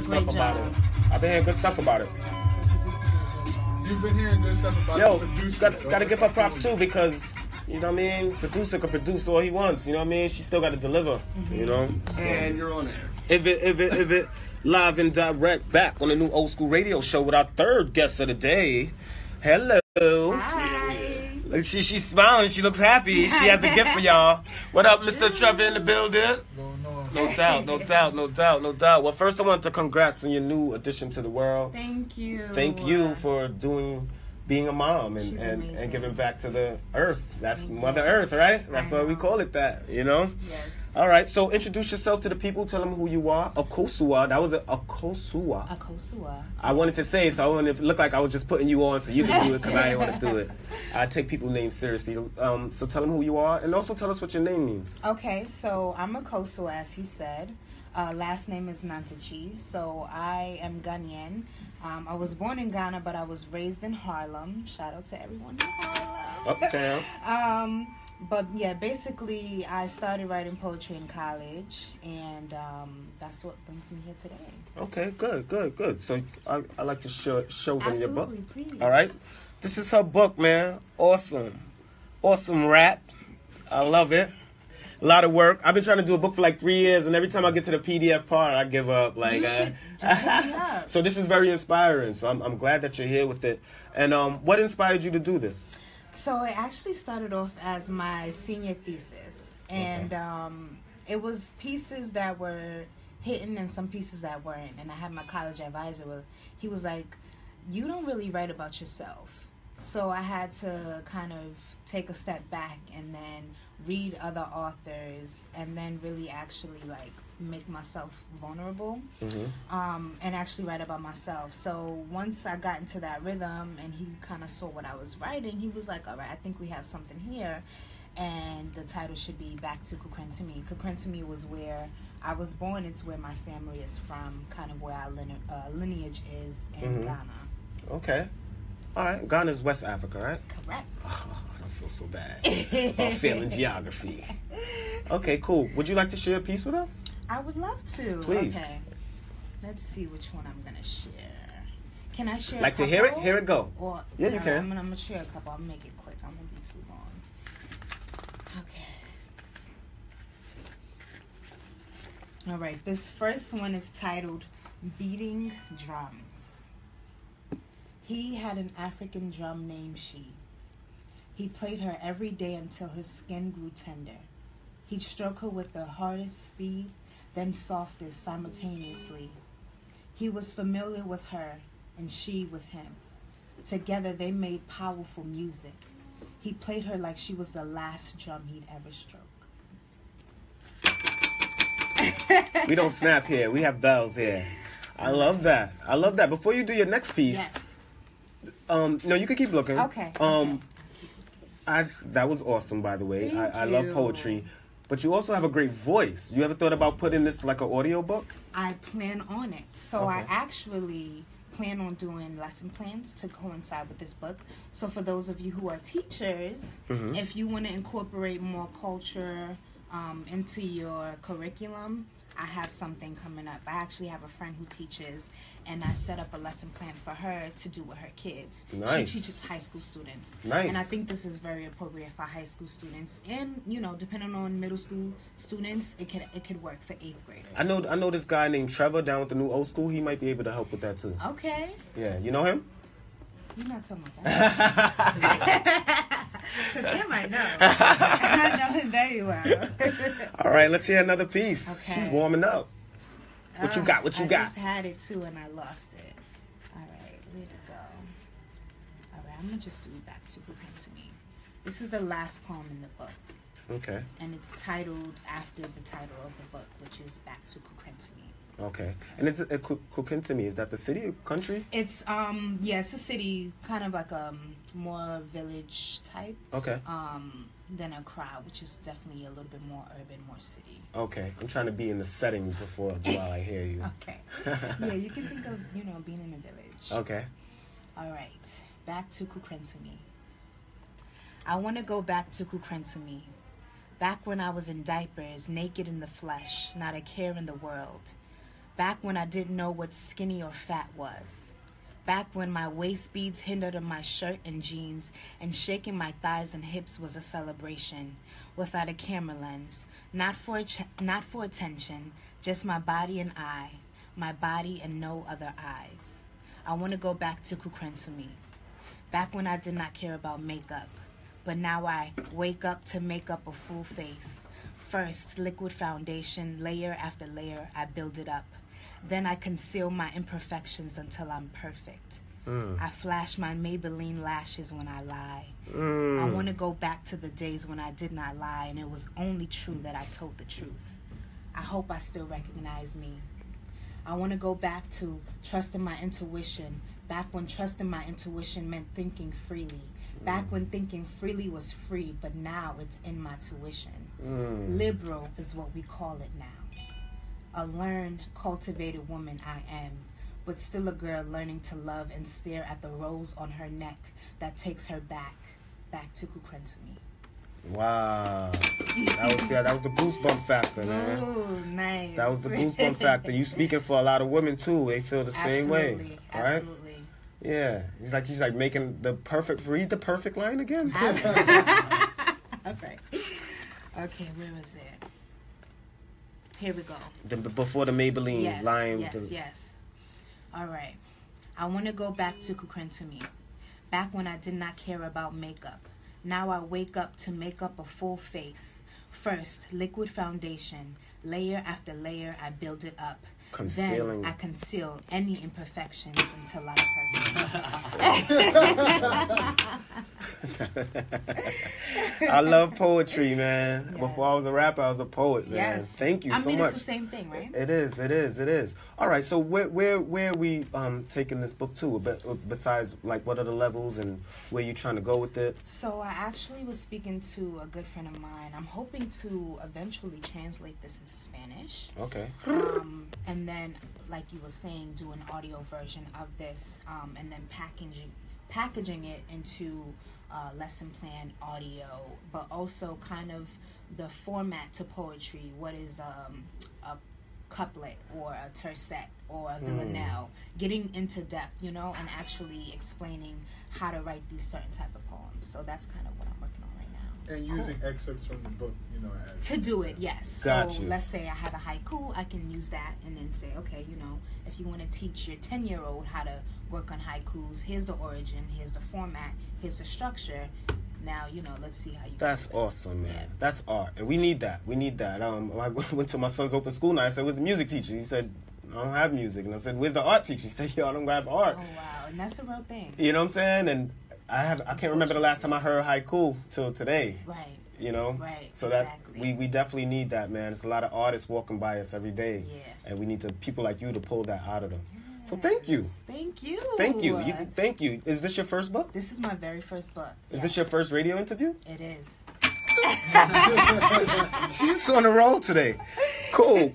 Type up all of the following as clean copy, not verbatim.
stuff about it. I've been hearing good stuff about it. You've been hearing good stuff about it. Yo, gotta give her props too, because you know what I mean. Producer can produce all he wants. You know what I mean. She still got to deliver. You know. So, and you're on air. If it live and direct back on the new old school radio show with our third guest of the day. Hello. Hi. She's smiling. She looks happy. She has a gift for y'all. What up, Mr. Trevor in the building? No doubt. Well, first I want to congrats on your new addition to the world. Thank you. Thank you for being a mom and giving back to the earth. That's Mother Earth, right? That's why we call it that, you know? Yes. All right, so introduce yourself to the people. Tell them who you are. Akosua. That was Akosua. Akosua. I wanted to say, so I wanted to look like I was just putting you on so you can do it because I didn't want to do it. I take people's names seriously. So tell them who you are and also tell us what your name means. Okay, so I'm Akosua, as he said. Last name is Nyantakyi. So I am Ghanaian. I was born in Ghana, but I was raised in Harlem. Shout out to everyone in Harlem. Uptown. But yeah, basally, I started writing poetry in college, and that's what brings me here today. Okay, good. So I like to show them your book. Absolutely, please. All right, this is her book, man. Awesome rap. I love it. A lot of work. I've been trying to do a book for like 3 years, and every time I get to the PDF part, I give up. Like, you should just hit me up. So this is very inspiring. So I'm glad that you're here with it. And what inspired you to do this? So it actually started off as my senior thesis, and it was pieces that were hitting and some pieces that weren't. And I had my college advisor. He was like, "You don't really write about yourself." So I had to kind of take a step back and then read other authors and then really actually like make myself vulnerable and actually write about myself. So once I got into that rhythm and he kind of saw what I was writing, he was like, all right, I think we have something here, and the title should be Back to Kukurantumi. Kukurantumi was where I was born. It's where my family is from, kind of where our lineage is in Ghana. Okay. All right. Ghana's West Africa, right? Correct. Oh, I don't feel so bad about failing geography. Okay, cool. Would you like to share a piece with us? I would love to. Please. Okay. Let's see which one I'm going to share. Can I share like a couple? to hear it? Hear it go. Or, yeah, you can. I'm going to share a couple. I'll make it quick. I won't be too long. Okay. All right. This first one is titled Beating Drums. He had an African drum named She. He played her every day until his skin grew tender. He'd stroke her with the hardest speed, then softest simultaneously. He was familiar with her, and she with him. Together they made powerful music. He played her like she was the last drum he'd ever stroke. We don't snap here. We have bells here. I love that. Before you do your next piece, no, you can keep looking. Okay. That was awesome, by the way. Thank I love poetry. But you also have a great voice. You ever thought about putting this like an audio book? I plan on it. So I actually plan on doing lesson plans to coincide with this book. So for those of you who are teachers, if you want to incorporate more culture into your curriculum, I have something coming up. I actually have a friend who teaches, and I set up a lesson plan for her to do with her kids. Nice. She teaches high school students. Nice. And I think this is very appropriate for high school students. And, you know, depending on middle school students, it could work for 8th graders. I know this guy named Trevor down with the new old school. He might be able to help with that too. Okay. Yeah, you know him? You're not talking about that. Because him I know. I know him very well. All right, let's hear another piece. Okay. She's warming up. What you got? I just had it too and I lost it. All right, where'd it go? All right, I'm going to just do Back to Kukurantumi. This is the last poem in the book. Okay. And it's titled after the title of the book, which is Back to Kukurantumi. Okay. And is it Kukurantumi? Is that the city or country? It's it's a city, kind of like a more village type. Okay. Than Accra, which is definitely a little bit more urban, more city. Okay. I'm trying to be in the setting while I hear you. Okay. Yeah, you can think of, being in a village. Okay. All right. Back to Kukurantumi. I want to go back to Kukurantumi. Back when I was in diapers, naked in the flesh, not a care in the world. Back when I didn't know what skinny or fat was. Back when my waist beads hid under my shirt and jeans, and shaking my thighs and hips was a celebration. Without a camera lens, not for attention, just my body and I, my body and no other eyes. I want to go back to Kukurantumi. Back when I did not care about makeup, but now I wake up to make up a full face. First, liquid foundation, layer after layer, I build it up. Then I conceal my imperfections until I'm perfect. I flash my Maybelline lashes when I lie. I want to go back to the days when I did not lie, and it was only true that I told the truth. I hope I still recognize me. I want to go back to trusting my intuition, back when trusting my intuition meant thinking freely. Back when thinking freely was free, but now it's in my tuition. Liberal is what we call it now. A learned, cultivated woman I am, but still a girl learning to love and stare at the rose on her neck that takes her back to Kukurantumi. Wow. That was the goosebump factor, man. Ooh, nice. That was the goosebump factor. You speaking for a lot of women, too. They feel the same way. Right? Absolutely. Yeah. She's like making the perfect, read the perfect line again. Okay. Okay, where was it? Here we go. Before the Maybelline line. Yes. All right. I want to go back to Kukurantumi. Back when I did not care about makeup. Now I wake up to make up a full face. First, liquid foundation. Layer after layer, I build it up. Concealing. Then I conceal any imperfections until I'm perfect. I love poetry, man. Yes. Before I was a rapper, I was a poet, man. Yes. Thank you so much. I mean, it's the same thing, right? It is. All right, so where are we taking this book to? Besides, like, what are the levels and where you trying to go with it? So I actually was speaking to a good friend of mine. I'm hoping to eventually translate this into Spanish. Okay. And then, like you were saying, do an audio version of this, and then packaging it into lesson plan audio, but also kind of the format to poetry. What is a couplet or a tercet or a villanelle? Getting into depth, and actually explaining how to write these certain type of poems. So that's kind of what I'm working on right now. And using excerpts from the book, as to do it, yes. Got so you. Let's say I have a haiku, I can use that and then say, okay, if you want to teach your 10-year-old how to work on haikus, here's the origin, here's the format, here's the structure. Now, let's see how you That's do it. awesome, man. Yeah. That's art. And we need that. I went to my son's open school night. I said, where's the music teacher? He said, I don't have music. And I said, where's the art teacher? He said, yo, I don't have art. Oh, wow. And that's a real thing. You know what I'm saying? And I can't remember the last time I heard haiku till today. Right. Right. So exactly. we definitely need that, man. There's a lot of artists walking by us every day. Yeah. And we need people like you to pull that out of them. Yes. So thank you. Thank you. Thank you. Is this your first book? This is my very first book. Is this your first radio interview? It is. She's just on a roll today. Cool.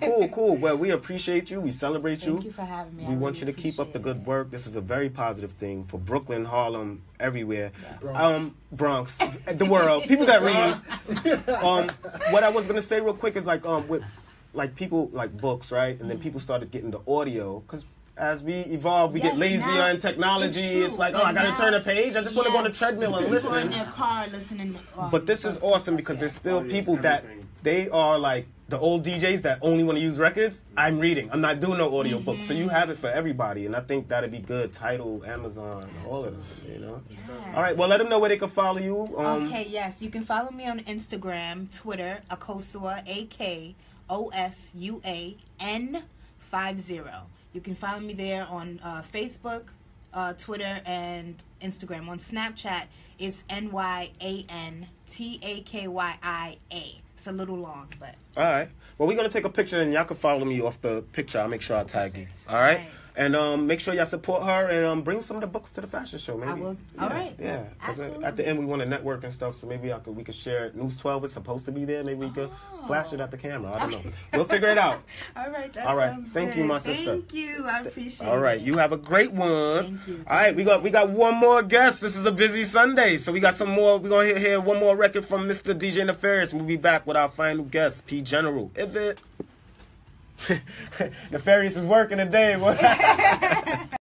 Well, we appreciate you. We celebrate you. Thank you for having me. We want you to keep up the good work. This is a very positive thing for Brooklyn, Harlem, everywhere. Yes. Bronx, the world. People that read. What I was gonna say real quick is with people like books, right? And then people started getting the audio because as we evolve, we get lazier in technology. It's like, I gotta turn a page. I just want to go on the treadmill and listen. In their car listening. But this is awesome because there's still people that they are like the old DJs that only want to use records. I'm reading. I'm not doing no audio books. So you have it for everybody, and I think that'd be good. Tidal, Amazon, all of them. Yes. All right. Well, let them know where they can follow you. Okay. Yes, you can follow me on Instagram, Twitter, Akosua AKOSUAN50. You can follow me there on Facebook, Twitter, and Instagram. On Snapchat, it's NYANTAKYIA. It's a little long, but... All right. Well, we're going to take a picture, and y'all can follow me off the picture. I'll make sure I tag you. All right? And make sure y'all support her and bring some of the books to the fashion show, maybe. I will. Yeah, all right. Yeah. Because at the end, we want to network and stuff, so maybe we could share it. News 12 is supposed to be there. Maybe we could flash it at the camera. I don't know. We'll figure it out. All right. That all right. sounds Thank good. you, my sister. Thank you. I appreciate it. All right. You have a great one. Thank you. All right. We got one more guest. This is a busy Sunday, so we got some more. We're going to hear one more record from Mr. DJ Nefarious, and we'll be back with our final guest, P General. If it... Nefarious is working today.